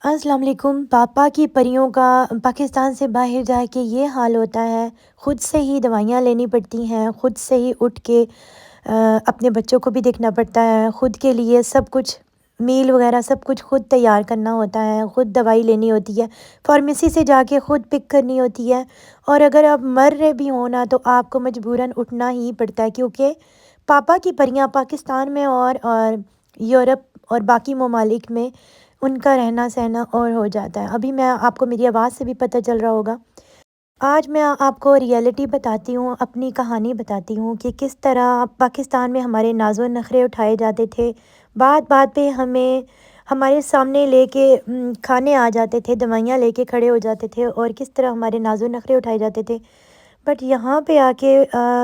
السلام علیکم۔ پاپا کی پریوں کا پاکستان سے باہر جا کے یہ حال ہوتا ہے، خود سے ہی دوائیاں لینی پڑتی ہیں، خود سے ہی اٹھ کے اپنے بچوں کو بھی دیکھنا پڑتا ہے، خود کے لیے سب کچھ میل وغیرہ سب کچھ خود تیار کرنا ہوتا ہے، خود دوائی لینی ہوتی ہے، فارمیسی سے جا کے خود پک کرنی ہوتی ہے۔ اور اگر آپ مر رہے بھی ہوں نا تو آپ کو مجبوراً اٹھنا ہی پڑتا ہے، کیونکہ پاپا کی پریاں پاکستان میں اور یورپ اور باقی ممالک میں ان کا رہنا سہنا اور ہو جاتا ہے۔ ابھی میں آپ کو میری آواز سے بھی پتہ چل رہا ہوگا۔ آج میں آپ کو ریئلٹی بتاتی ہوں، اپنی کہانی بتاتی ہوں کہ کس طرح پاکستان میں ہمارے ناز و نخرے اٹھائے جاتے تھے، بات بات پہ ہمیں ہمارے سامنے لے کے کھانے آ جاتے تھے، دوائیاں لے کے کھڑے ہو جاتے تھے، اور کس طرح ہمارے ناز و نخرے اٹھائے جاتے تھے۔ بٹ یہاں پہ آ کے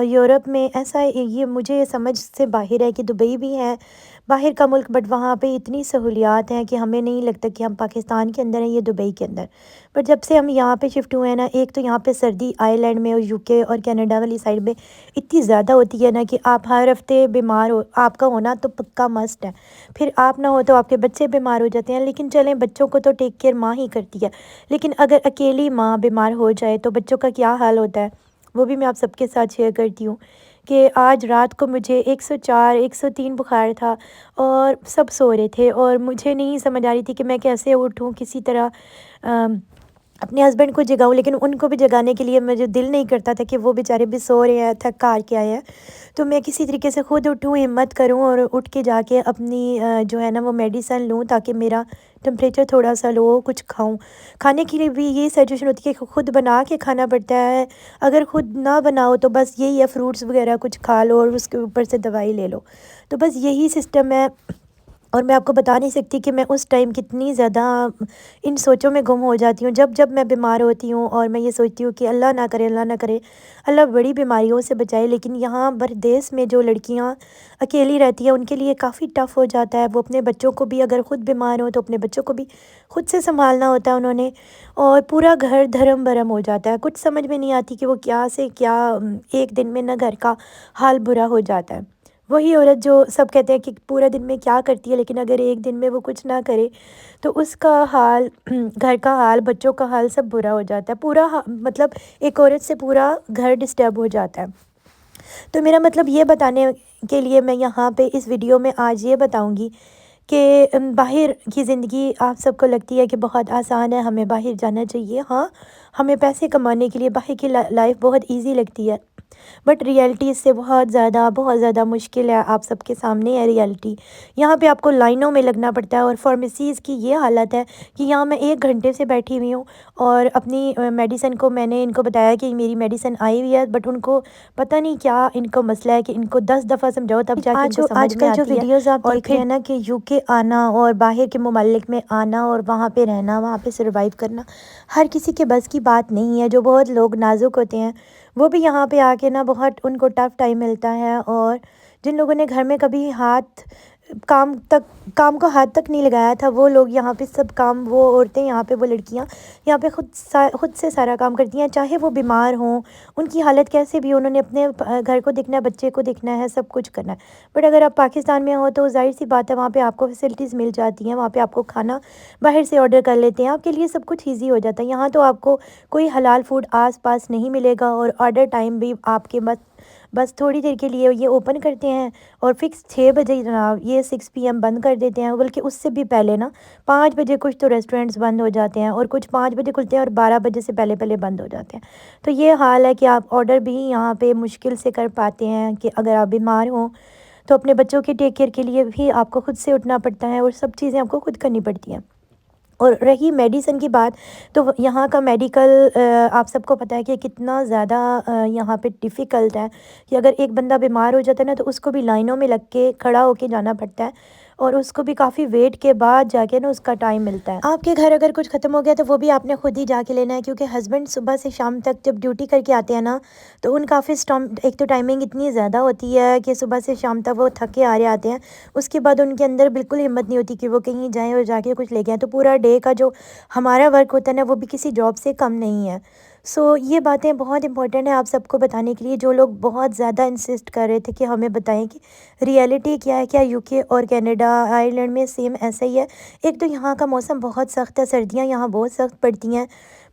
یورپ میں ایسا یہ مجھے سمجھ سے باہر ہے کہ دبئی بھی ہے باہر کا ملک، بٹ وہاں پہ اتنی سہولیات ہیں کہ ہمیں نہیں لگتا کہ ہم پاکستان کے اندر ہیں یا دبئی کے اندر۔ بٹ جب سے ہم یہاں پہ شفٹ ہوئے ہیں نا، ایک تو یہاں پہ سردی آئر لینڈ میں اور یو کے اور کینیڈا والی سائڈ میں اتنی زیادہ ہوتی ہے نا کہ آپ ہر ہفتے بیمار ہو، آپ کا ہونا تو پکا مسٹ ہے، پھر آپ نہ ہو تو آپ کے بچے بیمار ہو جاتے ہیں۔ لیکن چلیں، بچوں کو تو ٹیک کیئر ماں ہی کرتی ہے، لیکن اگر اکیلی ماں بیمار ہو جائے تو بچوں کا کیا حال ہوتا ہے، وہ بھی میں آپ سب کے ساتھ شیئر کرتی ہوں کہ آج رات کو مجھے 104 103 بخار تھا، اور سب سو رہے تھے، اور مجھے نہیں سمجھ آ رہی تھی کہ میں کیسے اٹھوں، کسی طرح اپنے ہسبینڈ کو جگاؤں، لیکن ان کو بھی جگانے کے لیے مجھے دل نہیں کرتا تھا کہ وہ بیچارے بھی سو رہے ہیں، تھک ہار کے آئے ہیں، تو میں کسی طریقے سے خود اٹھوں، ہمت کروں اور اٹھ کے جا کے اپنی جو ہے نا وہ میڈیسن لوں تاکہ میرا ٹمپریچر تھوڑا سا لو ہو، کچھ کھاؤں۔ کھانے کے لیے بھی یہی سچویشن ہوتی ہے کہ خود بنا کے کھانا پڑتا ہے، اگر خود نہ بناؤ تو بس یہی ہے، فروٹس وغیرہ کچھ کھا لو اور اس کے اوپر سے دوائی لے لو، تو بس یہی سسٹم ہے۔ اور میں آپ کو بتا نہیں سکتی کہ میں اس ٹائم کتنی زیادہ ان سوچوں میں گم ہو جاتی ہوں جب میں بیمار ہوتی ہوں، اور میں یہ سوچتی ہوں کہ اللہ نہ کرے، اللہ نہ کرے، اللہ بڑی بیماریوں سے بچائے۔ لیکن یہاں بردیس میں جو لڑکیاں اکیلی رہتی ہیں ان کے لیے کافی ٹف ہو جاتا ہے، وہ اپنے بچوں کو بھی، اگر خود بیمار ہوں تو اپنے بچوں کو بھی خود سے سنبھالنا ہوتا ہے انہوں نے، اور پورا گھر دھرم برم ہو جاتا ہے، کچھ سمجھ میں نہیں آتی کہ وہ کیا سے کیا ایک دن میں نہ گھر کا حال برا ہو جاتا ہے۔ وہی عورت جو سب کہتے ہیں کہ پورا دن میں کیا کرتی ہے، لیکن اگر ایک دن میں وہ کچھ نہ کرے تو اس کا حال، گھر کا حال، بچوں کا حال سب برا ہو جاتا ہے، پورا مطلب ایک عورت سے پورا گھر ڈسٹرب ہو جاتا ہے۔ تو میرا مطلب یہ بتانے کے لیے میں یہاں پہ اس ویڈیو میں آج یہ بتاؤں گی کہ باہر کی زندگی آپ سب کو لگتی ہے کہ بہت آسان ہے، ہمیں باہر جانا چاہیے، ہاں ہمیں پیسے کمانے کے لیے باہر کی لائف بہت ایزی لگتی ہے، بٹ ریئلٹی اس سے بہت زیادہ مشکل ہے۔ آپ سب کے سامنے ہے ریئلٹی۔ یہاں پہ آپ کو لائنوں میں لگنا پڑتا ہے، اور فارمیسیز کی یہ حالت ہے کہ یہاں میں 1 گھنٹے سے بیٹھی ہوئی ہوں، اور اپنی میڈیسن کو میں نے ان کو بتایا کہ میری میڈیسن آئی ہوئی ہے، بٹ ان کو پتہ نہیں کیا ان کو مسئلہ ہے کہ ان کو 10 دفعہ سمجھاؤ تب جا کے ان کو سمجھ میں آتی ہے۔ آج کل جو ویڈیوز آپ دیکھ رہے ہیں نا کہ یو کے آنا اور باہر کے ممالک میں آنا اور وہاں پہ رہنا، وہاں پہ سروائیو کرنا ہر کسی کے بس کی بات نہیں ہے۔ جو بہت لوگ نازک ہوتے ہیں وہ بھی یہاں پہ آ کے نا بہت ان کو ٹف ٹائم ملتا ہے، اور جن لوگوں نے گھر میں کبھی کام کو ہاتھ تک نہیں لگایا تھا، وہ لوگ یہاں پہ سب کام، وہ عورتیں یہاں پہ، وہ لڑکیاں یہاں پہ خود سے سارا کام کرتی ہیں، چاہے وہ بیمار ہوں، ان کی حالت کیسے بھی، انہوں نے اپنے گھر کو دیکھنا ہے، بچے کو دیکھنا ہے، سب کچھ کرنا ہے۔ بٹ اگر آپ پاکستان میں ہو تو ظاہر سی بات ہے، وہاں پہ آپ کو فیسلٹیز مل جاتی ہیں، وہاں پہ آپ کو کھانا باہر سے آرڈر کر لیتے ہیں، آپ کے لیے سب کچھ ایزی ہو جاتا ہے۔ یہاں تو آپ کو کوئی حلال فوڈ آس پاس نہیں ملے گا، اور آرڈر ٹائم بھی آپ کے بس تھوڑی دیر کے لیے یہ اوپن کرتے ہیں، اور فکس 6 بجے جناب یہ 6 PM بند کر دیتے ہیں، بلکہ اس سے بھی پہلے نا 5 بجے کچھ تو ریسٹورینٹس بند ہو جاتے ہیں، اور کچھ 5 بجے کھلتے ہیں اور 12 بجے سے پہلے بند ہو جاتے ہیں۔ تو یہ حال ہے کہ آپ آرڈر بھی یہاں پہ مشکل سے کر پاتے ہیں، کہ اگر آپ بیمار ہوں تو اپنے بچوں کے ٹیک کیئر کے لیے بھی آپ کو خود سے اٹھنا پڑتا ہے، اور سب چیزیں آپ کو خود کرنی پڑتی ہیں۔ اور رہی میڈیسن کی بات، تو یہاں کا میڈیکل آپ سب کو پتہ ہے کہ کتنا زیادہ یہاں پہ ڈیفیکلٹ ہے، کہ اگر ایک بندہ بیمار ہو جاتا ہے نا تو اس کو بھی لائنوں میں لگ کے کھڑا ہو کے جانا پڑتا ہے، اور اس کو بھی کافی ویٹ کے بعد جا کے نا اس کا ٹائم ملتا ہے۔ آپ کے گھر اگر کچھ ختم ہو گیا تو وہ بھی آپ نے خود ہی جا کے لینا ہے، کیونکہ ہسبینڈ صبح سے شام تک جب ڈیوٹی کر کے آتے ہیں نا تو ان کا آفس ایک تو ٹائمنگ اتنی زیادہ ہوتی ہے کہ صبح سے شام تک وہ تھکے آ رہے آتے ہیں، اس کے بعد ان کے اندر بالکل ہمت نہیں ہوتی کہ وہ کہیں جائیں اور جا کے کچھ لے کے آئیں، تو پورا ڈے کا جو ہمارا ورک ہوتا ہے نا وہ بھی کسی جاب سے کم نہیں ہے۔ یہ باتیں بہت امپورٹنٹ ہیں آپ سب کو بتانے کے لیے، جو لوگ بہت زیادہ انسسٹ کر رہے تھے کہ ہمیں بتائیں کہ ریئلٹی کیا ہے، کیا یو کے اور کینیڈا آئرلینڈ میں سیم ایسا ہی ہے؟ ایک تو یہاں کا موسم بہت سخت ہے، سردیاں یہاں بہت سخت پڑتی ہیں،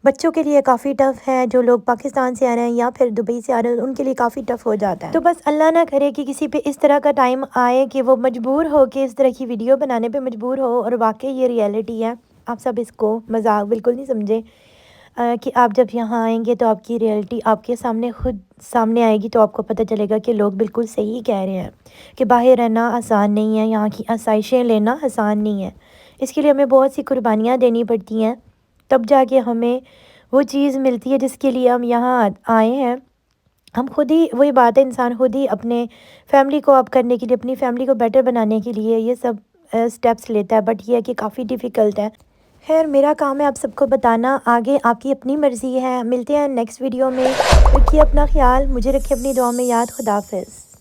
بچوں کے لیے کافی ٹف ہے، جو لوگ پاکستان سے آ رہے ہیں یا پھر دبئی سے آ رہے ہیں ان کے لیے کافی ٹف ہو جاتا ہے۔ تو بس اللہ نہ کرے کہ کسی پہ اس طرح کا ٹائم آئے کہ وہ مجبور ہو کہ اس طرح کی ویڈیو بنانے پہ مجبور ہو، اور واقعی یہ ریئلٹی ہے، آپ سب اس کو مذاق بالکل نہیں سمجھیں، کہ آپ جب یہاں آئیں گے تو آپ کی ریئلٹی آپ کے سامنے خود سامنے آئے گی، تو آپ کو پتہ چلے گا کہ لوگ بالکل صحیح کہہ رہے ہیں کہ باہر رہنا آسان نہیں ہے، یہاں کی آسائشیں لینا آسان نہیں ہے، اس کے لیے ہمیں بہت سی قربانیاں دینی پڑتی ہیں، تب جا کے ہمیں وہ چیز ملتی ہے جس کے لیے ہم یہاں آئے ہیں۔ ہم خود ہی، وہی بات ہے، انسان خود ہی اپنے فیملی کو اپ کرنے کے لیے، اپنی فیملی کو بیٹر بنانے کے لیے یہ سب سٹیپس لیتا ہے، بٹ یہ ہے کہ کافی ڈیفیکلٹ ہے۔ خیر میرا کام ہے آپ سب کو بتانا، آگے آپ کی اپنی مرضی ہے۔ ملتے ہیں نیکسٹ ویڈیو میں، رکھیے اپنا خیال، مجھے رکھیے اپنی دعا میں یاد۔ خدا حافظ۔